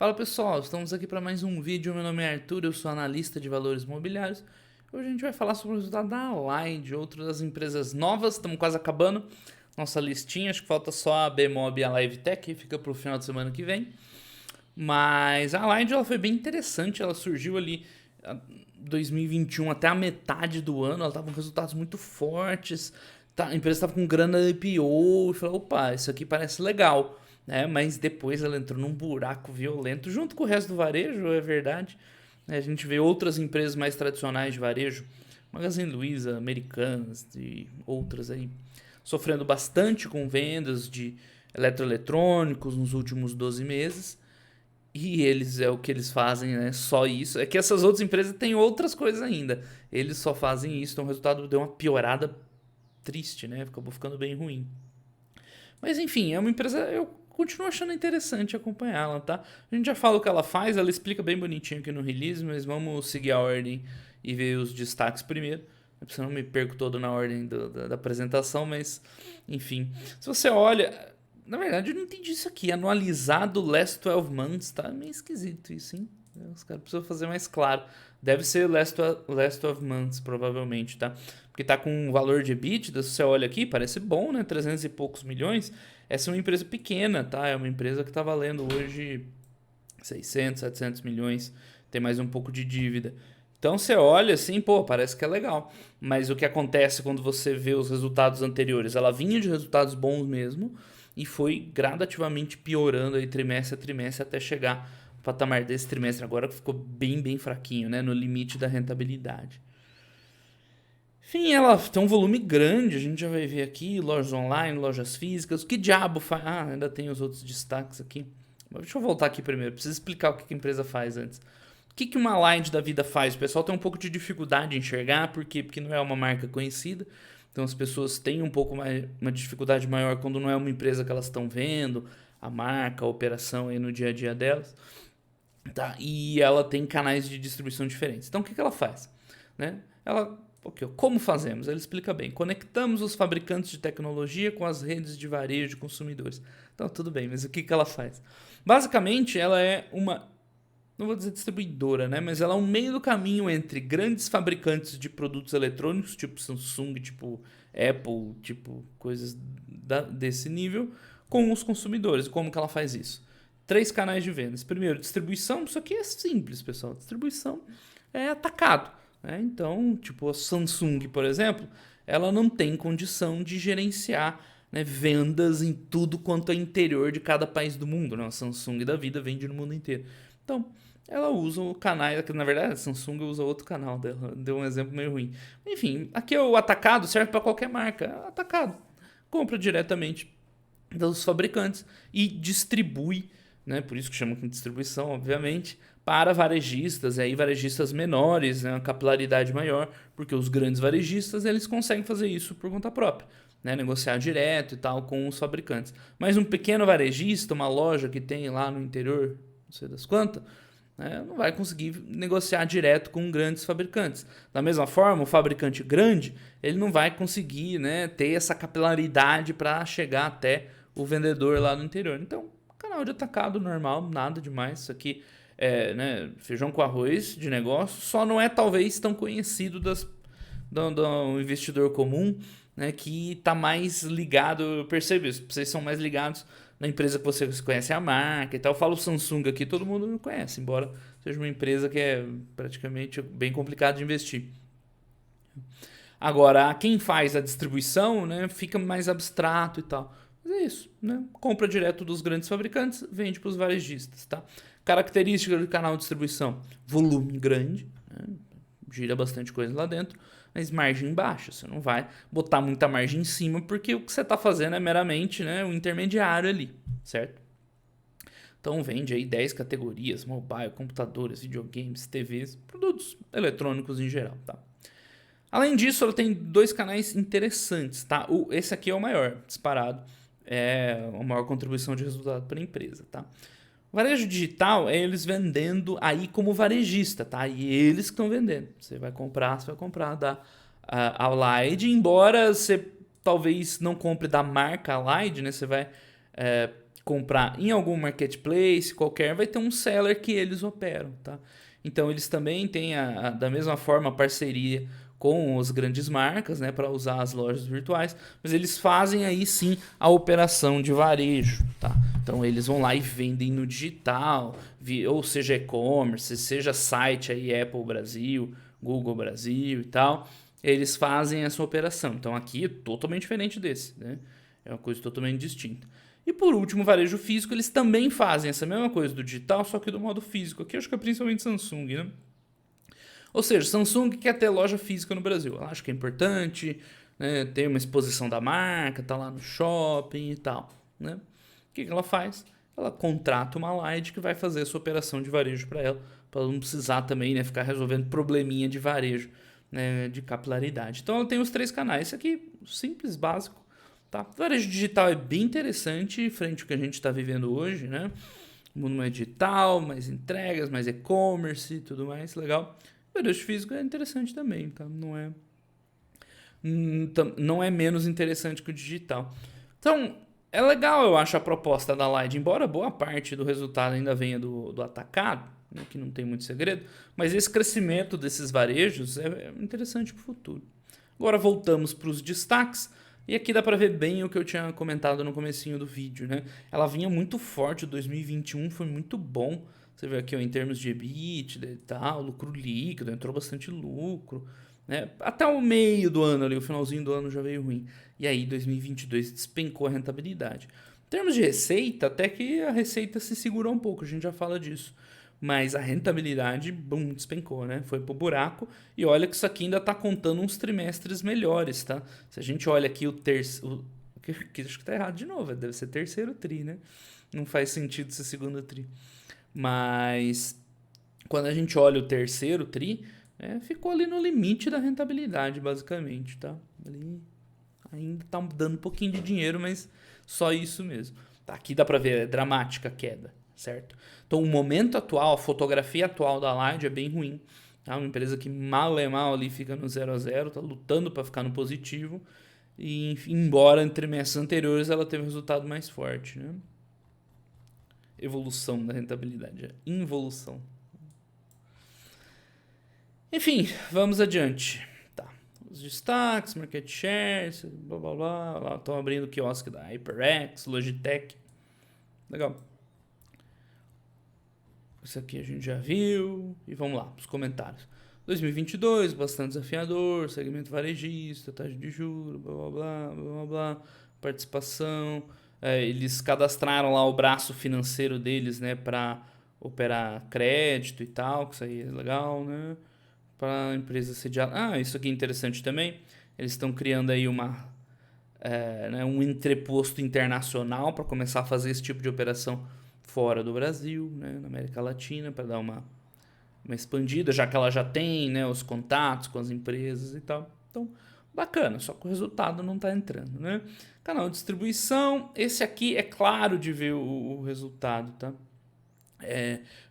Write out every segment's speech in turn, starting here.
Fala pessoal, estamos aqui para mais um vídeo. Meu nome é Arthur, eu sou analista de valores imobiliários. Hoje a gente vai falar sobre o resultado da Allied, outra das empresas novas. Estamos quase acabando nossa listinha, acho que falta só a Bemob e a LiveTech, que fica para o final de semana que vem. Mas a Allied ela foi bem interessante, ela surgiu ali em 2021 até a metade do ano, ela estava com resultados muito fortes, a empresa estava com grana IPO e falou, opa, isso aqui parece legal, né? Mas depois ela entrou num buraco violento, junto com o resto do varejo, é verdade. A gente vê outras empresas mais tradicionais de varejo, Magazine Luiza, Americanas e outras aí, sofrendo bastante com vendas de eletroeletrônicos nos últimos 12 meses. E eles é o que eles fazem, né? Só isso. É que essas outras empresas têm outras coisas ainda. Eles só fazem isso, então o resultado deu uma piorada triste, né? Acabou ficando bem ruim. Mas enfim, é uma empresa. Eu continuo achando interessante acompanhá-la, tá? A gente já fala o que ela faz, ela explica bem bonitinho aqui no release, mas vamos seguir a ordem e ver os destaques primeiro. Eu não me perco todo na ordem da apresentação, mas enfim. Se você olha. Na verdade, eu não entendi isso aqui. Anualizado last 12 months, tá meio esquisito isso, hein? Os caras precisam fazer mais claro. Deve ser last 12 months, provavelmente, tá? Porque tá com um valor de EBITDA, se você olha aqui, parece bom, né? 300 e poucos milhões. Essa é uma empresa pequena, tá? É uma empresa que tá valendo hoje 600, 700 milhões. Tem mais um pouco de dívida. Então você olha assim, pô, parece que é legal. Mas o que acontece quando você vê os resultados anteriores? Ela vinha de resultados bons mesmo e foi gradativamente piorando aí trimestre a trimestre até chegar ao patamar desse trimestre agora que ficou bem fraquinho, né? No limite da rentabilidade. Enfim, ela tem um volume grande, a gente já vai ver aqui, lojas online, lojas físicas, o que diabo faz? Ah, ainda tem os outros destaques aqui. Mas deixa eu voltar aqui primeiro, preciso explicar o que a empresa faz antes. O que uma Line da vida faz? O pessoal tem um pouco de dificuldade em enxergar, por quê? Porque não é uma marca conhecida, então as pessoas têm um pouco mais, uma dificuldade maior quando não é uma empresa que elas estão vendo, a marca, a operação aí no dia a dia delas. Tá? E ela tem canais de distribuição diferentes. Então o que ela faz? Né? Ela, okay, como fazemos? Ela explica bem. Conectamos os fabricantes de tecnologia com as redes de varejo de consumidores. Então tudo bem, mas o que ela faz? Basicamente ela é uma, não vou dizer distribuidora, né? Mas ela é um meio do caminho entre grandes fabricantes de produtos eletrônicos, tipo Samsung, tipo Apple, tipo coisas desse nível, com os consumidores. Como que ela faz isso? Três canais de vendas. Primeiro, distribuição. Isso aqui é simples, pessoal. Distribuição é atacado, né? Então, tipo a Samsung, por exemplo, ela não tem condição de gerenciar, né, vendas em tudo quanto é interior de cada país do mundo, né? A Samsung da vida vende no mundo inteiro. Então, ela usa o canal, na verdade a Samsung usa outro canal dela, deu um exemplo meio ruim. Enfim, aqui é o atacado, serve para qualquer marca, atacado. Compra diretamente dos fabricantes e distribui, né, por isso que chamam de distribuição, obviamente, para varejistas, e aí varejistas menores, né, uma capilaridade maior, porque os grandes varejistas eles conseguem fazer isso por conta própria, né, negociar direto e tal com os fabricantes. Mas um pequeno varejista, uma loja que tem lá no interior, não sei das quantas, né, não vai conseguir negociar direto com grandes fabricantes. Da mesma forma, o fabricante grande ele não vai conseguir, né, ter essa capilaridade para chegar até o vendedor lá no interior. Então, canal de atacado normal, nada demais. Isso aqui é, né, feijão com arroz de negócio, só não é talvez tão conhecido do investidor comum, né, que está mais ligado, eu percebo isso, vocês são mais ligados na empresa que você conhece a marca e tal. Eu falo Samsung aqui, todo mundo não conhece, embora seja uma empresa que é praticamente bem complicado de investir. Agora, quem faz a distribuição, né, fica mais abstrato e tal. Mas é isso, né? Compra direto dos grandes fabricantes, vende para os varejistas, tá? Característica do canal de distribuição: volume grande, né? Gira bastante coisa lá dentro, mas margem baixa. Você não vai botar muita margem em cima, porque o que você está fazendo é meramente, né, um intermediário ali, certo? Então vende aí 10 categorias: mobile, computadores, videogames, TVs, produtos eletrônicos em geral, tá? Além disso, ela tem dois canais interessantes, tá? Esse aqui é o maior, disparado. É a maior contribuição de resultado para a empresa, tá? O varejo digital é eles vendendo aí como varejista, tá? E eles que estão vendendo. Você vai comprar da Allied, embora você talvez não compre da marca Allied, né? Você vai comprar em algum marketplace qualquer, vai ter um seller que eles operam, tá? Então eles também têm da mesma forma a parceria com as grandes marcas, né, para usar as lojas virtuais, mas eles fazem aí sim a operação de varejo, tá? Então eles vão lá e vendem no digital, ou seja e-commerce, seja site aí Apple Brasil, Google Brasil e tal, eles fazem essa operação. Então aqui é totalmente diferente desse, né? É uma coisa totalmente distinta. E por último, o varejo físico, eles também fazem essa mesma coisa do digital, só que do modo físico. Aqui eu acho que é principalmente Samsung, né? Ou seja, Samsung quer ter loja física no Brasil. Ela acha que é importante, né? Tem uma exposição da marca, tá lá no shopping e tal, né? O que ela faz? Ela contrata uma Lide que vai fazer essa operação de varejo para ela não precisar também, né, ficar resolvendo probleminha de varejo, né, de capilaridade. Então ela tem os 3 canais. Esse aqui, simples, básico. Tá? O varejo digital é bem interessante frente ao que a gente está vivendo hoje, né? O mundo mais digital, mais entregas, mais e-commerce e tudo mais, legal. O varejo físico é interessante também, tá? Não é menos interessante que o digital. Então, é legal, eu acho, a proposta da Light, embora boa parte do resultado ainda venha do atacado, né, que não tem muito segredo, mas esse crescimento desses varejos é interessante para o futuro. Agora voltamos para os destaques. E aqui dá para ver bem o que eu tinha comentado no comecinho do vídeo, né? Ela vinha muito forte, o 2021 foi muito bom. Você vê aqui ó, em termos de EBITDA e tal, lucro líquido, entrou bastante lucro, né? Até o meio do ano ali, o finalzinho do ano já veio ruim. E aí 2022 despencou a rentabilidade. Em termos de receita, até que a receita se segurou um pouco, a gente já fala disso. Mas a rentabilidade, bum, despencou, né? Foi pro buraco. E olha que isso aqui ainda tá contando uns trimestres melhores, tá? Se a gente olha aqui o terceiro... Que acho que tá errado de novo, deve ser terceiro tri, né? Não faz sentido ser segundo tri. Mas quando a gente olha o terceiro tri, ficou ali no limite da rentabilidade, basicamente, tá? Ali ainda tá dando um pouquinho de dinheiro, mas só isso mesmo. Tá, aqui dá pra ver, é dramática a queda, certo? Então o momento atual, a fotografia atual da Light é bem ruim. Tá? Uma empresa que mal é mal ali fica no 0 a 0, tá lutando para ficar no positivo. E embora em trimestres anteriores ela teve um resultado mais forte, né? Evolução da rentabilidade, involução. Enfim, vamos adiante. Tá. Os destaques, market share, blá blá blá. Estão abrindo o quiosque da HyperX, Logitech. Legal. Isso aqui a gente já viu. E vamos lá, os comentários. 2022, bastante desafiador, segmento varejista, taxa de juros, blá blá blá, blá blá blá, participação. Eles cadastraram lá o braço financeiro deles, né, para operar crédito e tal, que isso aí é legal, né? Para a empresa sediada. Ah, isso aqui é interessante também. Eles estão criando aí né, um entreposto internacional para começar a fazer esse tipo de operação fora do Brasil, né, na América Latina, para dar uma expandida, já que ela já tem, né, os contatos com as empresas e tal. Então, bacana, só que o resultado não está entrando, né? Canal de distribuição, esse aqui é claro de ver o resultado, tá?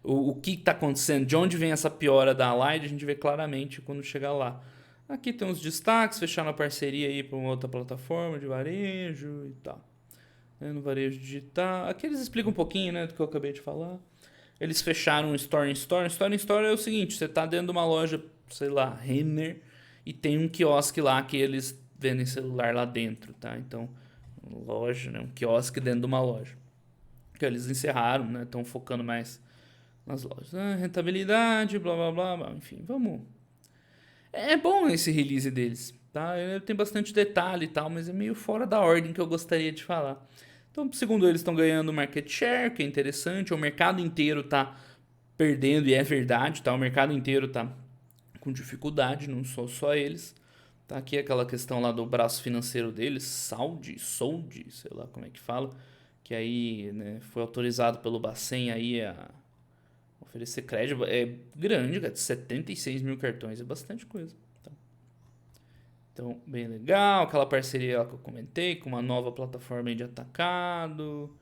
O que está acontecendo, de onde vem essa piora da Allied, a gente vê claramente quando chegar lá. Aqui tem os destaques, fecharam a parceria aí para uma outra plataforma de varejo e tal. No varejo digital, aqui eles explicam um pouquinho, né, do que eu acabei de falar. Eles fecharam um Store in Store. Store in Store é o seguinte, você está dentro de uma loja, sei lá, Renner, e tem um quiosque lá que eles vendem celular lá dentro, tá? Então, loja, né, um quiosque dentro de uma loja. Que eles encerraram, né, estão focando mais nas lojas. Rentabilidade, blá blá blá, blá, enfim, vamos. É bom esse release deles, tá? Tem bastante detalhe e tal, mas é meio fora da ordem que eu gostaria de falar. Então, segundo eles, estão ganhando market share, que é interessante. O mercado inteiro está perdendo, e é verdade, tá? O mercado inteiro está com dificuldade, não só eles. Tá aqui aquela questão lá do braço financeiro deles, Sold, sei lá como é que fala, que aí, né, foi autorizado pelo Bacen aí a oferecer crédito. É grande, cara, 76 mil cartões, é bastante coisa. Tá? Então, bem legal, aquela parceria que eu comentei, com uma nova plataforma de atacado,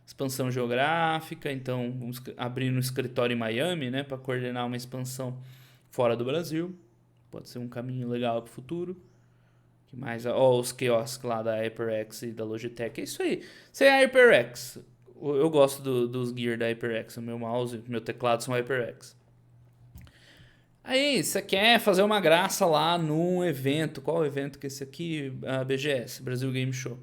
expansão geográfica, então vamos abrir um escritório em Miami, né, para coordenar uma expansão fora do Brasil. Pode ser um caminho legal para o futuro. Que mais? Os quiosques lá da HyperX e da Logitech. É isso aí. Você é a HyperX. eu gosto dos gear da HyperX. O meu mouse, meu teclado são HyperX. Aí, você quer fazer uma graça lá num evento. Qual evento que é esse aqui? A BGS, Brasil Game Show.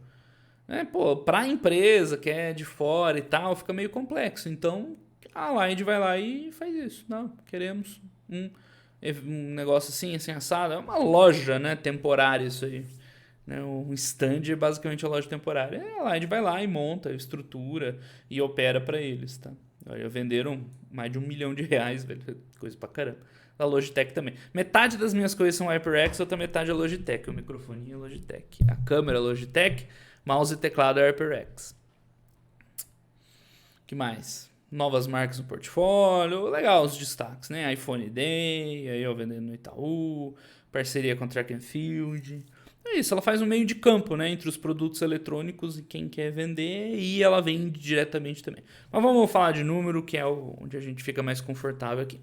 Pô, pra empresa que é de fora e tal, fica meio complexo. Então, a Lind vai lá e faz isso. Não, queremos um negócio assim assado. É uma loja, né, temporária isso aí. Né, um stand é basicamente a loja temporária. A Lind vai lá e monta, estrutura e opera pra eles, tá? Olha, venderam mais de R$ 1 milhão, velho. Coisa pra caramba. Da Logitech também. Metade das minhas coisas são HyperX, outra metade é Logitech. O microfone é Logitech. A câmera é Logitech. Mouse e teclado é HyperX. Que mais? Novas marcas no portfólio. Legal os destaques, né? iPhone Day, aí eu vendendo no Itaú, parceria com a Track and Field. É isso, ela faz um meio de campo, né? Entre os produtos eletrônicos e quem quer vender, e ela vende diretamente também. Mas vamos falar de número, que é onde a gente fica mais confortável aqui.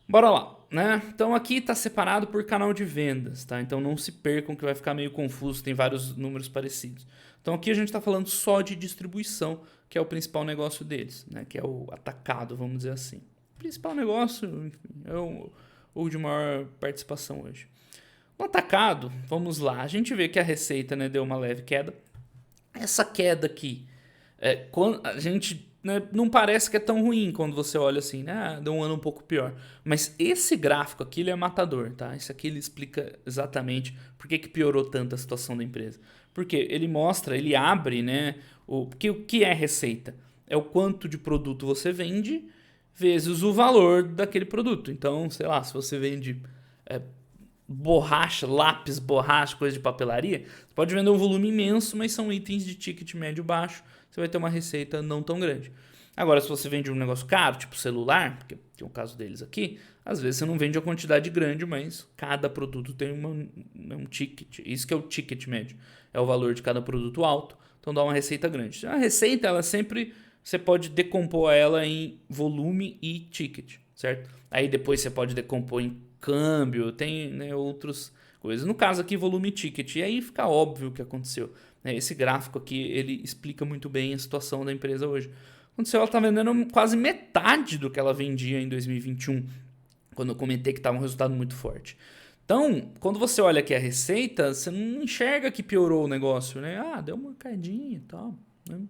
Bora lá, né? Então aqui está separado por canal de vendas, tá? Então não se percam que vai ficar meio confuso, tem vários números parecidos. Então aqui a gente está falando só de distribuição, que é o principal negócio deles, né? Que é o atacado, vamos dizer assim. O principal negócio, enfim, é o de maior participação hoje. No atacado, vamos lá, a gente vê que a receita, né, deu uma leve queda. Essa queda aqui, quando a gente, né, não parece que é tão ruim quando você olha assim, né? Deu um ano um pouco pior. Mas esse gráfico aqui, ele é matador, tá? Esse aqui ele explica exatamente por que piorou tanto a situação da empresa. Porque ele mostra, ele abre, né, o que é receita? É o quanto de produto você vende vezes o valor daquele produto. Então, sei lá, se você vende borracha, lápis, borracha, coisa de papelaria, você pode vender um volume imenso, mas são itens de ticket médio baixo, você vai ter uma receita não tão grande. Agora, se você vende um negócio caro, tipo celular, que é o caso deles aqui, às vezes você não vende a quantidade grande, mas cada produto tem um ticket. Isso que é o ticket médio. É o valor de cada produto alto, então dá uma receita grande. A receita, ela sempre, você pode decompor ela em volume e ticket, certo? Aí depois você pode decompor em câmbio, tem, né, outras coisas. No caso aqui, volume e ticket. E aí fica óbvio o que aconteceu. Esse gráfico aqui, ele explica muito bem a situação da empresa hoje. Aconteceu, ela está vendendo quase metade do que ela vendia em 2021, quando eu comentei que estava um resultado muito forte. Então, quando você olha aqui a receita, você não enxerga que piorou o negócio, né? Ah, deu uma caidinha e tal, né?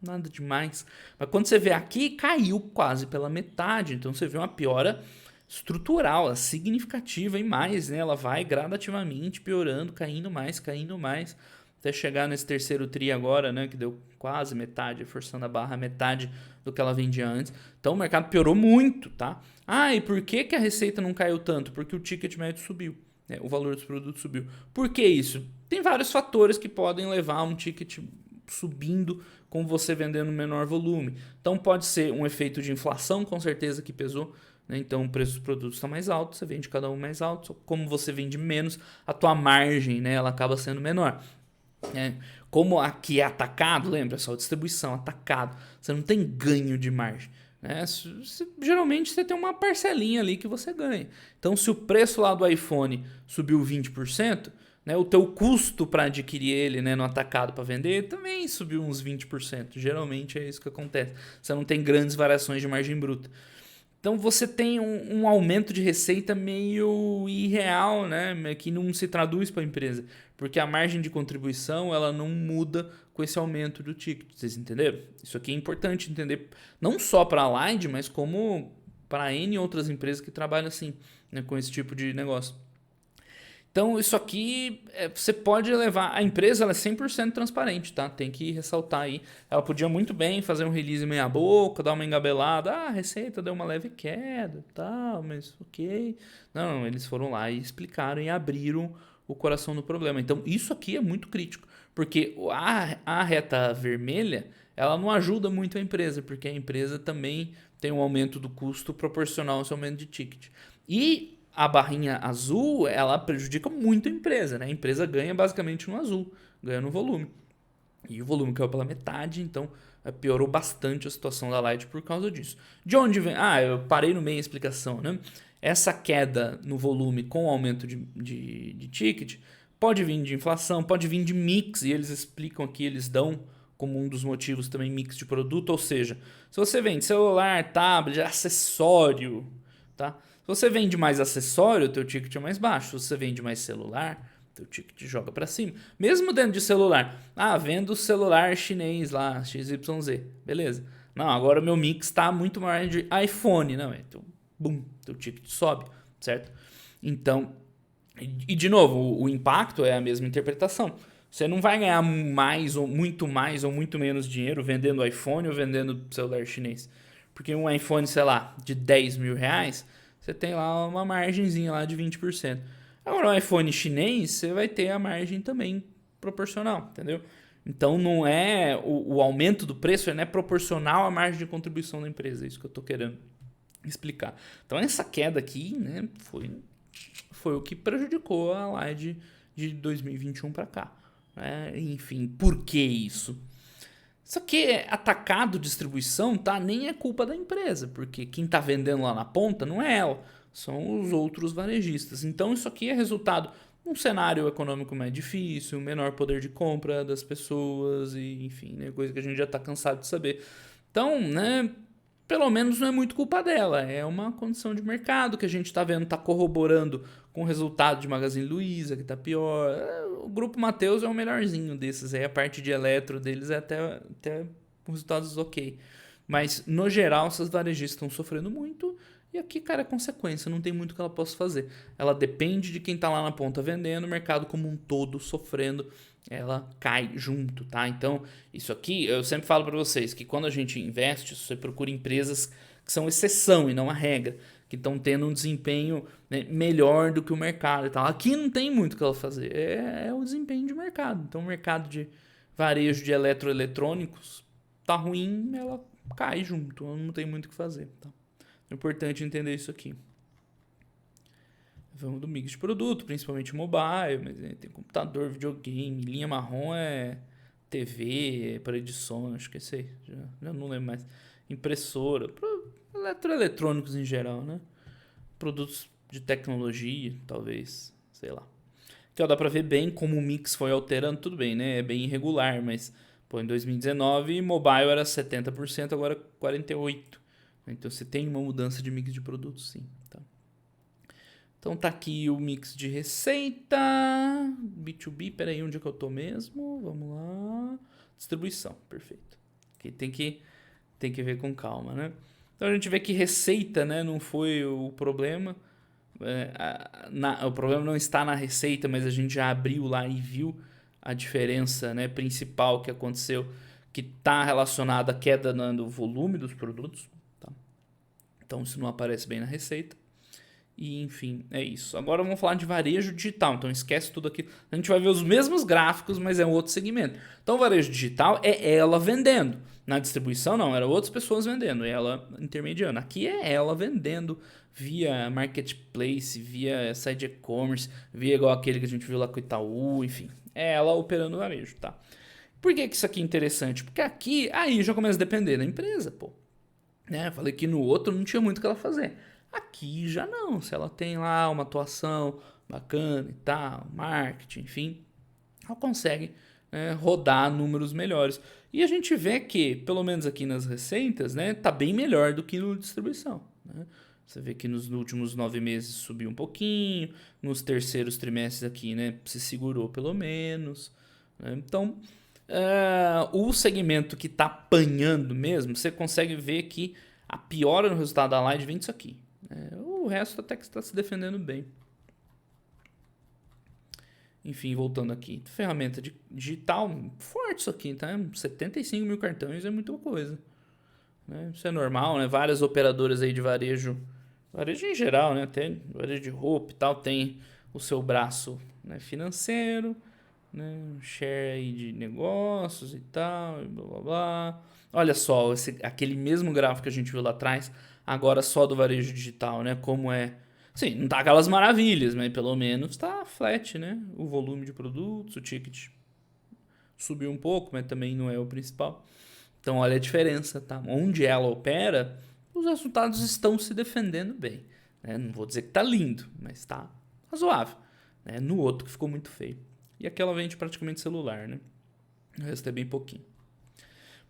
Nada demais. Mas quando você vê aqui, caiu quase pela metade. Então, você vê uma piora estrutural, significativa e mais, né? Ela vai gradativamente piorando, caindo mais, até chegar nesse terceiro tri agora, né? Que deu quase metade, forçando a barra, metade do que ela vendia antes. Então o mercado piorou muito, tá? Ah, e por que a receita não caiu tanto? Porque o ticket médio subiu, né? O valor dos produtos subiu. Por que isso? Tem vários fatores que podem levar um ticket subindo com você vendendo menor volume. Então pode ser um efeito de inflação, com certeza que pesou. Então o preço dos produtos está mais alto, você vende cada um mais alto. Como você vende menos, a tua margem, né, ela acaba sendo menor. Como aqui é atacado, lembra só, distribuição, atacado, você não tem ganho de margem. Né? Geralmente você tem uma parcelinha ali que você ganha. Então se o preço lá do iPhone subiu 20%, né, o teu custo para adquirir ele, né, no atacado para vender também subiu uns 20%. Geralmente é isso que acontece. Você não tem grandes variações de margem bruta. Então você tem um aumento de receita meio irreal, né? Que não se traduz para a empresa. Porque a margem de contribuição ela não muda com esse aumento do ticket. Vocês entenderam? Isso aqui é importante entender, não só para a Lind, mas como para N outras empresas que trabalham assim, né, com esse tipo de negócio. Então, isso aqui, você pode levar... A empresa ela é 100% transparente, tá? Tem que ressaltar aí. Ela podia muito bem fazer um release meia boca, dar uma engabelada. Ah, a receita deu uma leve queda e tal, mas ok. Não, eles foram lá e explicaram e abriram o coração do problema. Então, isso aqui é muito crítico. Porque a reta vermelha, ela não ajuda muito a empresa, porque a empresa também tem um aumento do custo proporcional ao seu aumento de ticket. E a barrinha azul, ela prejudica muito a empresa, né? A empresa ganha basicamente no azul, ganha no volume. E o volume caiu pela metade, então piorou bastante a situação da Light por causa disso. De onde vem? Ah, eu parei no meio da explicação, né? Essa queda no volume com o aumento de ticket pode vir de inflação, pode vir de mix, e eles explicam aqui, eles dão como um dos motivos também mix de produto, ou seja, se você vende celular, tablet, acessório, tá? Se você vende mais acessório, o teu ticket é mais baixo. Se você vende mais celular, teu ticket joga para cima. Mesmo dentro de celular. Vendo celular chinês lá, XYZ. Beleza. Não, agora o meu mix está muito maior de iPhone. Não, então, bum, teu ticket sobe, certo? Então, e de novo, o impacto é a mesma interpretação. Você não vai ganhar mais ou muito menos dinheiro vendendo iPhone ou vendendo celular chinês. Porque um iPhone, sei lá, de 10 mil reais, você tem lá uma margenzinha lá de 20%. Agora, um iPhone chinês, você vai ter a margem também proporcional, entendeu? Então, não é o aumento do preço não é proporcional à margem de contribuição da empresa. É isso que eu estou querendo explicar. Então, essa queda aqui, né, foi o que prejudicou a Light de 2021 para cá. Né? Enfim, por que isso? Isso aqui é atacado distribuição, tá? Nem é culpa da empresa, porque quem está vendendo lá na ponta não é ela, são os outros varejistas. Então isso aqui é resultado de um cenário econômico mais difícil, menor poder de compra das pessoas e enfim, né? Coisa que a gente já está cansado de saber. Então, né? Pelo menos não é muito culpa dela, é uma condição de mercado que a gente está vendo, está corroborando com o resultado de Magazine Luiza, que está pior. O Grupo Mateus é o melhorzinho desses, aí a parte de eletro deles é até com resultados ok. Mas, no geral, essas varejistas estão sofrendo muito e aqui, cara, é consequência, não tem muito que ela possa fazer. Ela depende de quem está lá na ponta vendendo, o mercado como um todo sofrendo, ela cai junto, tá? Então, isso aqui, eu sempre falo para vocês que quando a gente investe, você procura empresas que são exceção e não a regra, que estão tendo um desempenho, né, melhor do que o mercado e tal. Aqui não tem muito o que ela fazer, é o desempenho de mercado. Então, o mercado de varejo de eletroeletrônicos tá ruim, ela cai junto, não tem muito o que fazer, tá? É importante entender isso aqui. Vamos do mix de produto, principalmente mobile, mas tem computador, videogame, linha marrom é TV, para edição, acho que é isso aí, já não lembro mais. Impressora, eletroeletrônicos em geral, né? Produtos de tecnologia, talvez, sei lá. Então dá pra ver bem como o mix foi alterando, tudo bem, né? É bem irregular, mas pô, em 2019 mobile era 70%, agora 48%. Então você tem uma mudança de mix de produtos, sim. Tá? Então tá aqui o mix de receita. B2B, peraí, onde é que eu tô mesmo? Vamos lá. Distribuição, perfeito. Aqui tem que ver com calma, né? Então a gente vê que receita, né, não foi o problema. O problema não está na receita, mas a gente já abriu lá e viu a diferença, né, principal que aconteceu, que está relacionada à queda no volume dos produtos. Então isso não aparece bem na receita. E enfim, é isso. Agora vamos falar de varejo digital. Então esquece tudo aqui. A gente vai ver os mesmos gráficos, mas é um outro segmento. Então o varejo digital é ela vendendo. Na distribuição não, eram outras pessoas vendendo, ela intermediando. Aqui é ela vendendo via marketplace, via site e-commerce, via igual aquele que a gente viu lá com o Itaú, enfim. É ela operando o varejo, tá? Por que isso aqui é interessante? Porque aqui, aí já começa a depender da empresa, pô. Né? Falei que no outro não tinha muito o que ela fazer. Aqui já não. Se ela tem lá uma atuação bacana e tal, marketing, enfim, ela consegue, né, rodar números melhores. E a gente vê que, pelo menos aqui nas receitas, né, tá bem melhor do que no distribuição. Né? Você vê que nos últimos 9 meses subiu um pouquinho, nos terceiros trimestres aqui, né, se segurou pelo menos. Né? Então, o segmento que está apanhando mesmo, você consegue ver que a piora no resultado da Light vem disso aqui. O resto até que está se defendendo bem. Enfim, voltando aqui. Ferramenta digital, forte isso aqui, tá? 75 mil cartões é muita coisa. Né? Isso é normal, né? Várias operadoras aí de varejo em geral, né? Até varejo de roupa e tal, tem o seu braço, né, financeiro, né, share aí de negócios e tal, e blá blá blá. Olha só, aquele mesmo gráfico que a gente viu lá atrás, agora só do varejo digital, né? Como é. Sim, não tá aquelas maravilhas, mas pelo menos tá flat, né? O volume de produtos, o ticket subiu um pouco, mas também não é o principal. Então olha a diferença, tá? Onde ela opera, os resultados estão se defendendo bem. Né? Não vou dizer que tá lindo, mas tá razoável. Né? No outro que ficou muito feio. E aqui ela vende praticamente celular, né? O resto é bem pouquinho.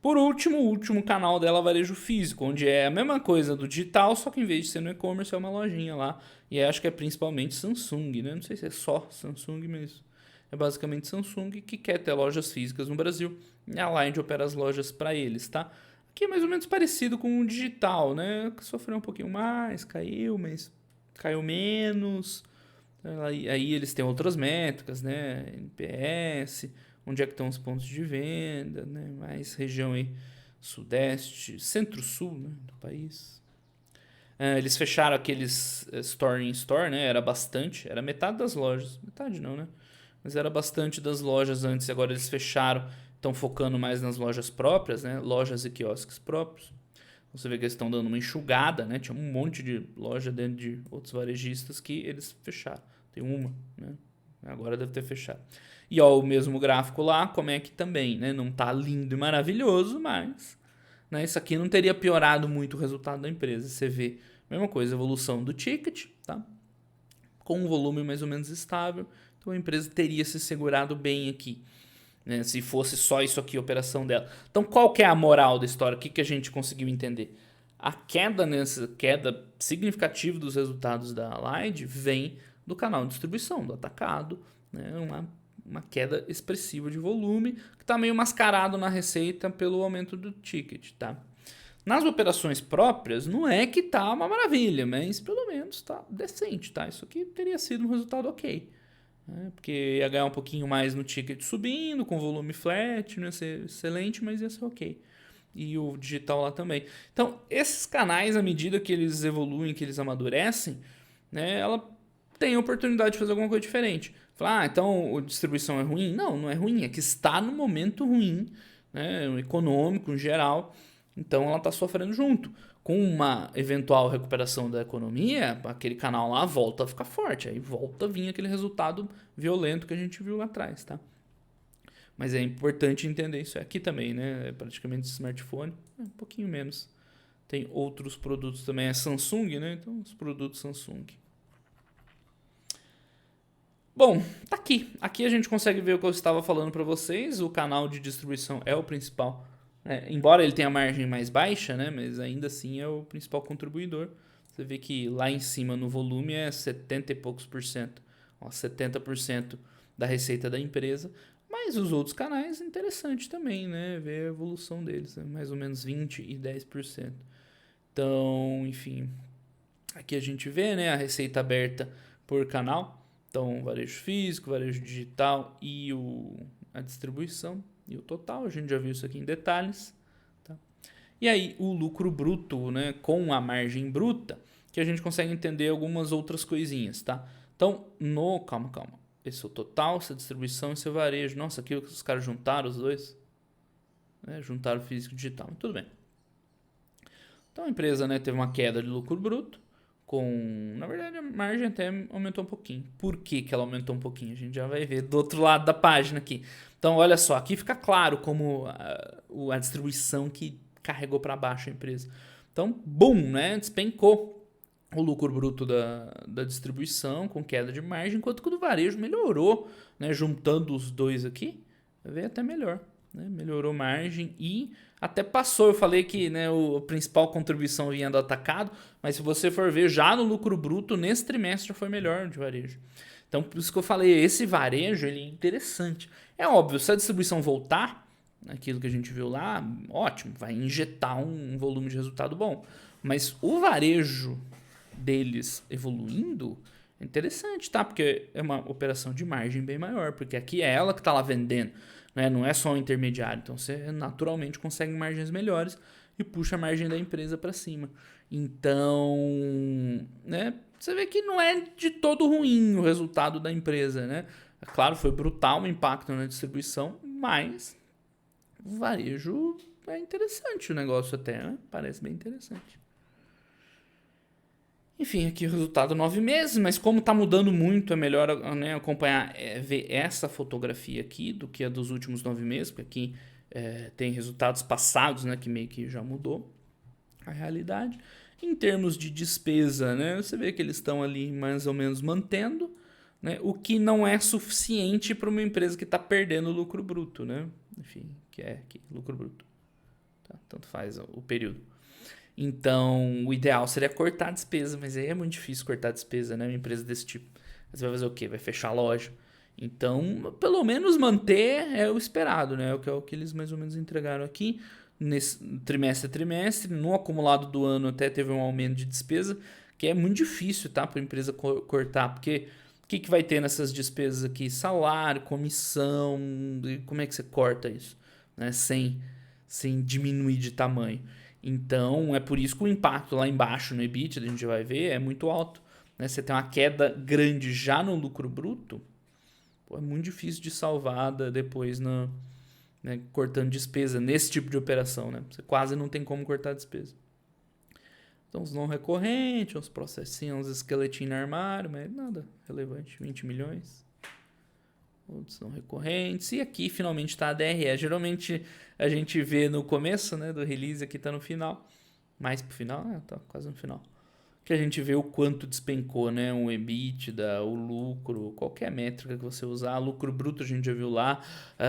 Por último, o último canal dela é varejo físico, onde é a mesma coisa do digital, só que em vez de ser no e-commerce é uma lojinha lá. E acho que é principalmente Samsung, né? Não sei se é só Samsung, mas é basicamente Samsung que quer ter lojas físicas no Brasil. E a Aligned opera as lojas para eles, tá? Aqui é mais ou menos parecido com o digital, né? Sofreu um pouquinho mais, caiu, mas caiu menos. Aí eles têm outras métricas, né? NPS, onde é que estão os pontos de venda, né? Mais região aí, sudeste, centro-sul, né, do país. Eles fecharam aqueles store in store, né? Era bastante, era metade das lojas. Metade não, né? Mas era bastante das lojas antes, agora eles fecharam, estão focando mais nas lojas próprias, né? Lojas e quiosques próprios. Você vê que eles estão dando uma enxugada, né? Tinha um monte de loja dentro de outros varejistas que eles fecharam. Tem uma, né? Agora deve ter fechado. E ó, o mesmo gráfico lá, como é que também, né? Não tá lindo e maravilhoso, mas, né, isso aqui não teria piorado muito o resultado da empresa. Você vê, mesma coisa, evolução do ticket, tá? Com um volume mais ou menos estável. Então a empresa teria se segurado bem aqui, né, se fosse só isso aqui a operação dela. Então qual que é a moral da história? O que a gente conseguiu entender? A queda significativa dos resultados da Allied vem do canal de distribuição, do atacado, né, uma queda expressiva de volume, que está meio mascarado na receita pelo aumento do ticket, tá? Nas operações próprias, não é que tá uma maravilha, mas pelo menos tá decente, tá? Isso aqui teria sido um resultado ok, né? Porque ia ganhar um pouquinho mais no ticket subindo, com volume flat, não ia ser excelente, mas ia ser ok. E o digital lá também. Então, esses canais, à medida que eles evoluem, que eles amadurecem, né, ela tem a oportunidade de fazer alguma coisa diferente. Falar, então a distribuição é ruim? Não, não é ruim, é que está no momento ruim, né, econômico em geral, então ela está sofrendo junto. Com uma eventual recuperação da economia, aquele canal lá volta a ficar forte, aí volta a vir aquele resultado violento que a gente viu lá atrás, tá? Mas é importante entender isso aqui também, né? É praticamente smartphone, um pouquinho menos. Tem outros produtos também, é Samsung, né? Então, os produtos Samsung. Bom, tá aqui. Aqui a gente consegue ver o que eu estava falando para vocês. O canal de distribuição é o principal. Embora ele tenha margem mais baixa, né? Mas ainda assim é o principal contribuidor. Você vê que lá em cima no volume é 70 e poucos por cento. Ó, 70% da receita da empresa. Mas os outros canais, interessante também, né? Ver a evolução deles. Né? Mais ou menos 20% e 10%. Então, enfim. Aqui a gente vê, né, a receita aberta por canal. Então, varejo físico, varejo digital e a distribuição e o total. A gente já viu isso aqui em detalhes. Tá? E aí, o lucro bruto, né, com a margem bruta, que a gente consegue entender algumas outras coisinhas, tá? Então, calma. Esse é o total, essa distribuição e esse varejo. Nossa, aqui os caras juntaram os dois. Né? Juntaram físico e digital. Tudo bem. Então, a empresa, né, teve uma queda de lucro bruto. Na verdade, a margem até aumentou um pouquinho. Por que ela aumentou um pouquinho? A gente já vai ver do outro lado da página aqui. Então, olha só, aqui fica claro como a distribuição que carregou para baixo a empresa. Então, boom, né? Despencou o lucro bruto da distribuição com queda de margem, enquanto que o do varejo melhorou, né? Juntando os dois aqui, veio até melhor. Né? Melhorou margem e até passou. Eu falei que, né, a principal contribuição vinha do atacado, mas se você for ver já no lucro bruto, nesse trimestre já foi melhor de varejo. Então, por isso que eu falei, esse varejo ele é interessante. É óbvio, se a distribuição voltar, aquilo que a gente viu lá, ótimo, vai injetar um volume de resultado bom. Mas o varejo deles evoluindo é interessante, tá? Porque é uma operação de margem bem maior, porque aqui é ela que está lá vendendo, né? Não é só um intermediário. Então você naturalmente consegue margens melhores e puxa a margem da empresa para cima. Então, né? Você vê que não é de todo ruim o resultado da empresa, né? É claro, foi brutal o impacto na distribuição, mas o varejo é interessante o negócio até, né? Parece bem interessante. Enfim, aqui o resultado 9 meses, mas como está mudando muito, é melhor, né, acompanhar, ver essa fotografia aqui do que a dos últimos 9 meses, porque aqui tem resultados passados, né, que meio que já mudou a realidade. Em termos de despesa, né, você vê que eles estão ali mais ou menos mantendo, né, o que não é suficiente para uma empresa que está perdendo lucro bruto, né? Enfim, que é aqui, lucro bruto. tá? Tanto faz o período. Então, o ideal seria cortar a despesa, mas aí é muito difícil cortar a despesa, né? Uma empresa desse tipo. Você vai fazer o quê? Vai fechar a loja. Então, pelo menos manter é o esperado, né? Que é o que eles mais ou menos entregaram aqui. Nesse trimestre a trimestre, no acumulado do ano até teve um aumento de despesa, que é muito difícil, tá? Para a empresa cortar, porque o que vai ter nessas despesas aqui? Salário, comissão, como é que você corta isso? Né? Sem diminuir de tamanho. Então, é por isso que o impacto lá embaixo no EBITDA, a gente vai ver, é muito alto. Né? Você tem uma queda grande já no lucro bruto, pô, é muito difícil de salvar depois né, cortando despesa nesse tipo de operação. Né? Você quase não tem como cortar despesa. Então, os não recorrentes, uns processinhos, uns esqueletinhos no armário, mas nada relevante, 20 milhões. Outros não recorrentes. E aqui, finalmente, está a DRE. Geralmente, a gente vê no começo, né, do release, aqui está no final. Mais pro final? Tá quase no final. Que a gente vê o quanto despencou, né? O EBITDA, o lucro, qualquer métrica que você usar. Lucro bruto a gente já viu lá.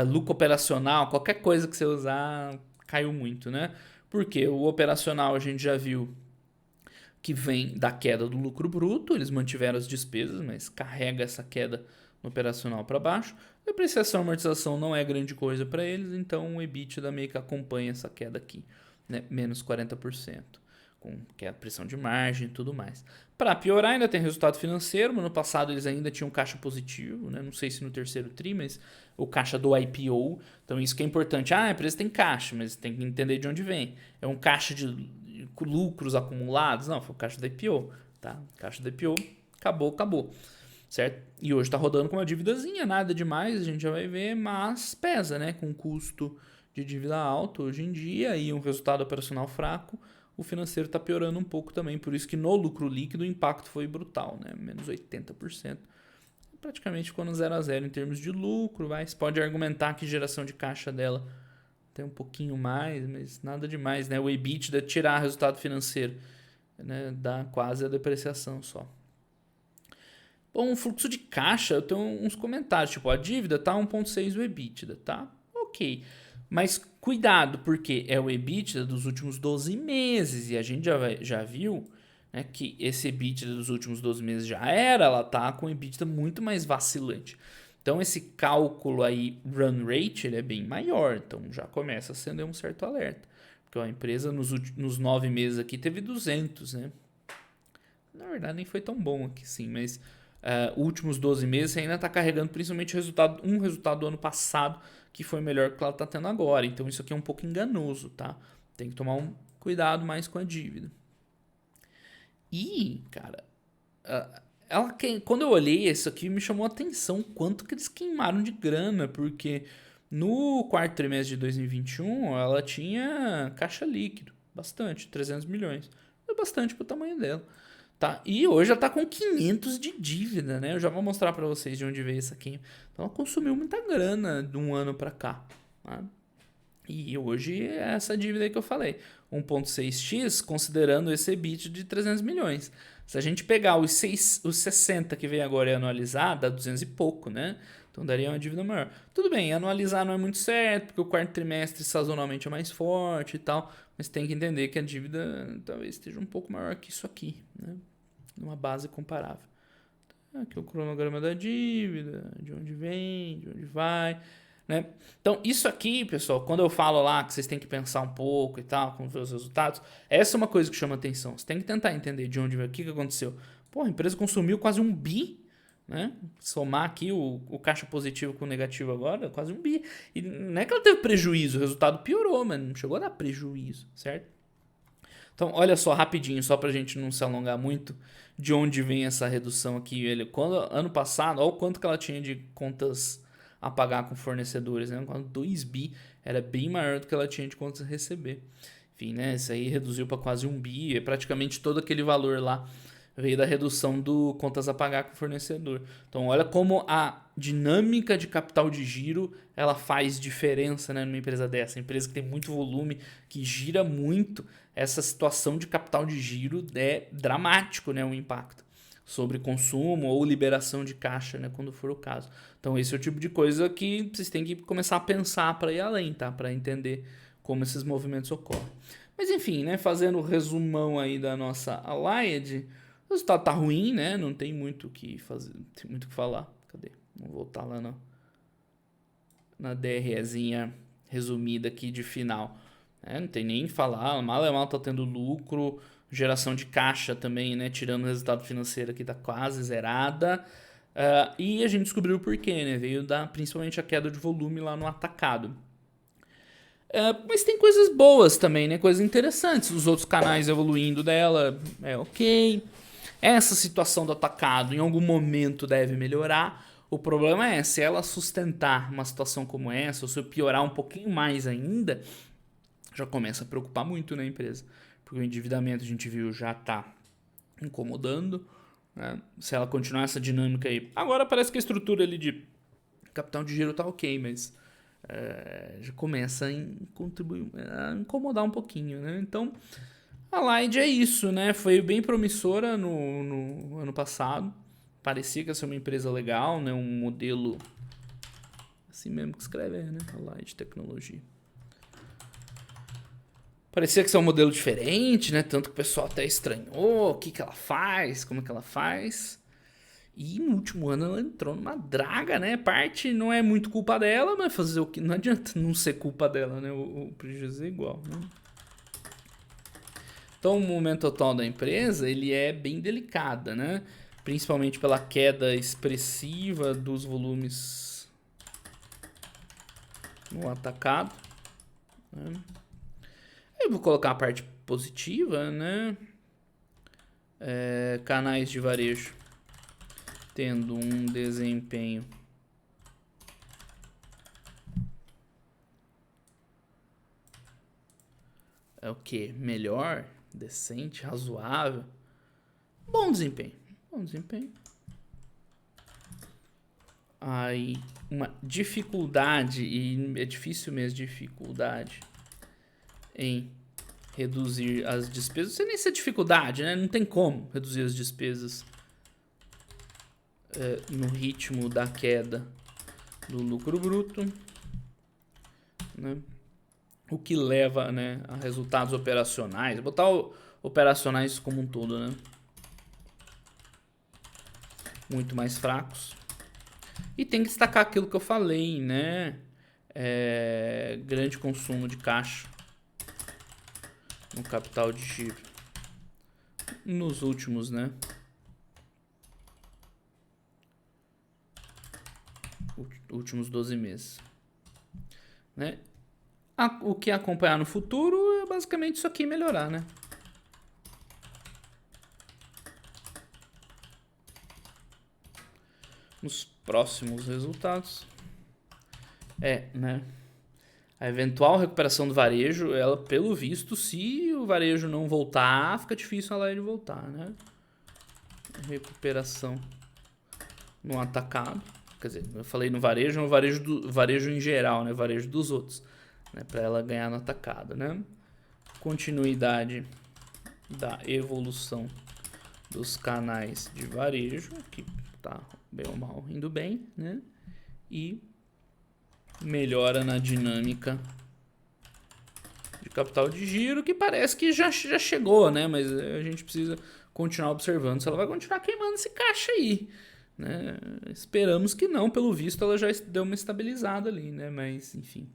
Lucro operacional, qualquer coisa que você usar, caiu muito, né? Porque o operacional a gente já viu que vem da queda do lucro bruto, eles mantiveram as despesas, mas carrega essa queda no operacional para baixo. Depreciação e amortização não é grande coisa para eles, então o EBITDA meio que acompanha essa queda aqui, né? Menos 40%, com que é a pressão de margem e tudo mais. Para piorar, ainda tem resultado financeiro. No ano passado eles ainda tinham caixa positivo, né? Não sei se no terceiro tri, mas o caixa do IPO. Então isso que é importante. A empresa tem caixa, mas tem que entender de onde vem. É um caixa de lucros acumulados? Não, foi o caixa da IPO, tá? Caixa da IPO, acabou. Certo? E hoje está rodando com uma dívidazinha, nada demais, a gente já vai ver, mas pesa, né? Com custo de dívida alto hoje em dia e um resultado operacional fraco, o financeiro está piorando um pouco também. Por isso que no lucro líquido o impacto foi brutal, né? Menos 80%. Praticamente ficou no 0 a 0 em termos de lucro. Você pode argumentar que geração de caixa dela tem um pouquinho mais, mas nada demais, né? O EBITDA tirar resultado financeiro, né? Dá quase a depreciação só. Bom, o fluxo de caixa, eu tenho uns comentários, tipo, a dívida tá 1,6 o EBITDA, tá? Ok. Mas cuidado, porque é o EBITDA dos últimos 12 meses e a gente já viu, né, que esse EBITDA dos últimos 12 meses ela tá com o EBITDA muito mais vacilante. Então esse cálculo aí, run rate, ele é bem maior, então já começa a acender um certo alerta. Porque a empresa nos 9 meses aqui teve 200, né? Na verdade nem foi tão bom aqui sim, mas últimos 12 meses você ainda está carregando principalmente um resultado do ano passado que foi melhor que ela está tendo agora. Então isso aqui é um pouco enganoso, tá? Tem que tomar um cuidado mais com a dívida. E, cara, quando eu olhei isso aqui me chamou a atenção quanto que eles queimaram de grana, porque no quarto trimestre de 2021 ela tinha caixa líquido, bastante, 300 milhões. É bastante pro tamanho dela. Tá? E hoje ela está com 500 de dívida, né? Eu já vou mostrar para vocês de onde veio isso aqui. Então ela consumiu muita grana de um ano para cá. Tá? E hoje é essa dívida aí que eu falei. 1,6x considerando esse EBIT de 300 milhões. Se a gente pegar os 60 que vem agora e anualizar, dá 200 e pouco, né? Então daria uma dívida maior. Tudo bem, anualizar não é muito certo, porque o quarto trimestre sazonalmente é mais forte e tal. Mas tem que entender que a dívida talvez esteja um pouco maior que isso aqui, né? Numa base comparável. Aqui o cronograma da dívida, de onde vem, de onde vai, né? Então, isso aqui, pessoal, quando eu falo lá que vocês têm que pensar um pouco e tal, como ver os resultados, essa é uma coisa que chama atenção. Você tem que tentar entender de onde veio, o que aconteceu. Pô, a empresa consumiu quase 1 bi, né? Somar aqui o caixa positivo com o negativo agora, quase 1 bi. E não é que ela teve prejuízo, o resultado piorou, mas não chegou a dar prejuízo, certo? Então, olha só, rapidinho, só para a gente não se alongar muito, de onde vem essa redução aqui. Ano passado, olha o quanto que ela tinha de contas a pagar com fornecedores, né? Quando 2 bi era bem maior do que ela tinha de contas a receber. Enfim, né? Isso aí reduziu para quase 1 bi, é praticamente todo aquele valor lá veio da redução do contas a pagar com o fornecedor. Então, olha como a dinâmica de capital de giro ela faz diferença, né, numa empresa dessa. Empresa que tem muito volume, que gira muito, essa situação de capital de giro é dramático, né, o impacto sobre consumo ou liberação de caixa, né, quando for o caso. Então, esse é o tipo de coisa que vocês têm que começar a pensar para ir além, tá? Para entender como esses movimentos ocorrem. Mas enfim, né, fazendo o resumão aí da nossa Allied, o resultado tá ruim, né, não tem muito o que fazer, não tem muito o que falar. Cadê? Vamos voltar lá na DREzinha resumida aqui de final. Não tem nem falar, mal é mal tá tendo lucro, geração de caixa também, né, tirando o resultado financeiro aqui tá quase zerada. E a gente descobriu o porquê, né, veio principalmente a queda de volume lá no atacado. Mas tem coisas boas também, né? Coisas interessantes. Os outros canais evoluindo dela é ok. Essa situação do atacado em algum momento deve melhorar. O problema é, se ela sustentar uma situação como essa, ou se piorar um pouquinho mais ainda, já começa a preocupar muito na empresa. Porque o endividamento, a gente viu, já tá incomodando. Né? Se ela continuar essa dinâmica aí. Agora parece que a estrutura ali de capital de giro tá ok, mas já começa a incomodar um pouquinho, né? Então, a Light é isso, né? Foi bem promissora no ano passado. Parecia que ia ser uma empresa legal, né? Um modelo assim mesmo que escreve, né? A Light Tecnologia. Parecia que ia ser um modelo diferente, né? Tanto que o pessoal até estranhou o que ela faz, como é que ela faz. E no último ano ela entrou numa draga, né? Parte não é muito culpa dela, mas fazer o que? Não adianta não ser culpa dela, né? O prejuízo é igual, né? Então o momento atual da empresa, ele é bem delicado, né? Principalmente pela queda expressiva dos volumes no atacado. Né? Eu vou colocar a parte positiva, né? Canais de varejo tendo um desempenho o que? Melhor, decente, razoável. Bom desempenho. Aí, uma dificuldade, e é difícil mesmo, dificuldade em reduzir as despesas. Não sei nem se é dificuldade, né? Não tem como reduzir as despesas no ritmo da queda do lucro bruto, né? O que leva, né, a resultados operacionais, botar operacionais como um todo, né, muito mais fracos. E tem que destacar aquilo que eu falei, né, grande consumo de caixa no capital de giro nos últimos, né, últimos 12 meses, né? O que acompanhar no futuro é basicamente isso aqui melhorar, né? Nos próximos resultados né? A eventual recuperação do varejo, ela, pelo visto, se o varejo não voltar, fica difícil ela de voltar, né? Recuperação no atacado. Quer dizer, eu falei no varejo, no varejo em geral, né? Varejo dos outros, né? Para ela ganhar no atacado, né? Continuidade da evolução dos canais de varejo, que tá bem ou mal indo bem, né? E melhora na dinâmica de capital de giro, que parece que já chegou, né? Mas a gente precisa continuar observando se ela vai continuar queimando esse caixa aí, né? Esperamos que não, pelo visto ela já deu uma estabilizada ali, né? Mas enfim,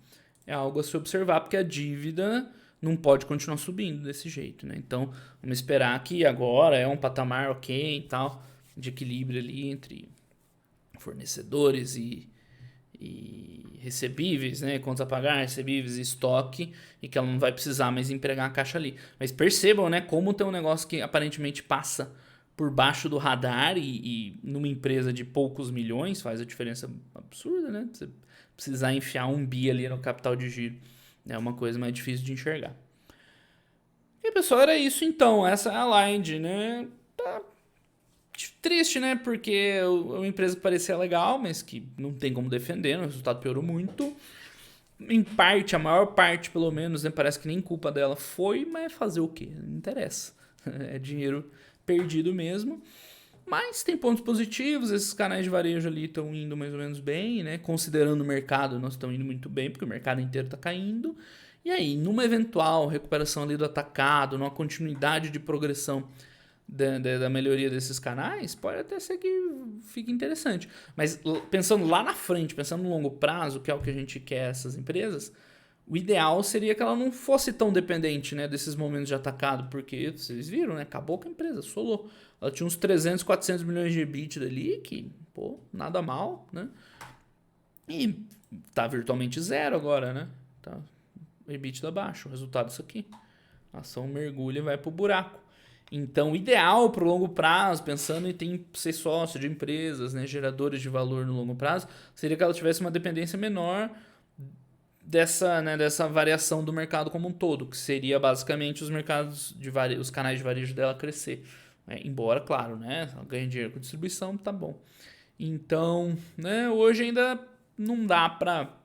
é algo a se observar, porque a dívida não pode continuar subindo desse jeito, né? Então vamos esperar que agora é um patamar ok e tal, de equilíbrio ali entre fornecedores e recebíveis, né, contas a pagar, recebíveis e estoque, e que ela não vai precisar mais empregar a caixa ali. Mas percebam, né, como tem um negócio que aparentemente passa por baixo do radar e numa empresa de poucos milhões faz a diferença absurda, né? Você precisar enfiar um bi ali no capital de giro é uma coisa mais difícil de enxergar. E pessoal, era isso então, essa é a Aligned, né? Tá triste, né? Porque é uma empresa que parecia legal, mas que não tem como defender, o resultado piorou muito. Em parte, a maior parte pelo menos, né? Parece que nem culpa dela foi, mas fazer o quê? Não interessa. É dinheiro perdido mesmo. Mas tem pontos positivos, esses canais de varejo ali estão indo mais ou menos bem, né? Considerando o mercado, nós estamos indo muito bem, porque o mercado inteiro está caindo. E aí, numa eventual recuperação ali do atacado, numa continuidade de progressão da melhoria desses canais, pode até ser que fique interessante. Mas pensando lá na frente, pensando no longo prazo, que é o que a gente quer essas empresas, o ideal seria que ela não fosse tão dependente, né, desses momentos de atacado, porque vocês viram, né, acabou com a empresa, solou. Ela tinha uns 300, 400 milhões de EBITDA ali, que, pô, nada mal, né? E tá virtualmente zero agora, né? Tá EBITDA baixo, o resultado disso aqui. A ação mergulha e vai pro buraco. Então, o ideal para o longo prazo, pensando em ser sócio de empresas, né, geradores de valor no longo prazo, seria que ela tivesse uma dependência menor dessa variação do mercado como um todo, que seria basicamente os mercados os canais de varejo dela crescer. Embora, claro, né, ela ganha dinheiro com distribuição, tá bom. Então, né, hoje ainda não dá para,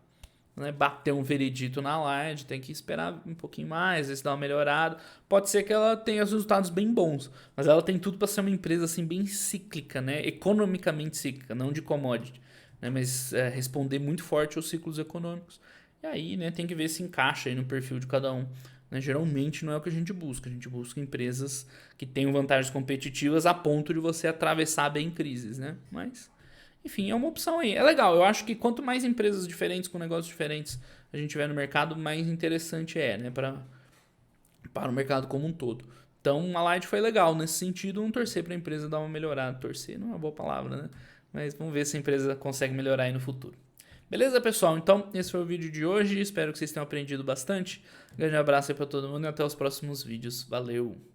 né, bater um veredito na Light, tem que esperar um pouquinho mais, ver se dá uma melhorada. Pode ser que ela tenha resultados bem bons, mas ela tem tudo para ser uma empresa assim bem cíclica, né, economicamente cíclica, não de commodity, né, mas responder muito forte aos ciclos econômicos. E aí, né, tem que ver se encaixa aí no perfil de cada um. Né, geralmente não é o que a gente busca empresas que tenham vantagens competitivas a ponto de você atravessar bem crises, né? Mas enfim, é uma opção aí. É legal, eu acho que quanto mais empresas diferentes, com negócios diferentes a gente tiver no mercado, mais interessante é, né, para o mercado como um todo. Então, a Light foi legal nesse sentido, não torcer para a empresa dar uma melhorada. Torcer não é uma boa palavra, né? Mas vamos ver se a empresa consegue melhorar aí no futuro. Beleza, pessoal? Então, esse foi o vídeo de hoje. Espero que vocês tenham aprendido bastante. Um grande abraço aí para todo mundo e até os próximos vídeos. Valeu!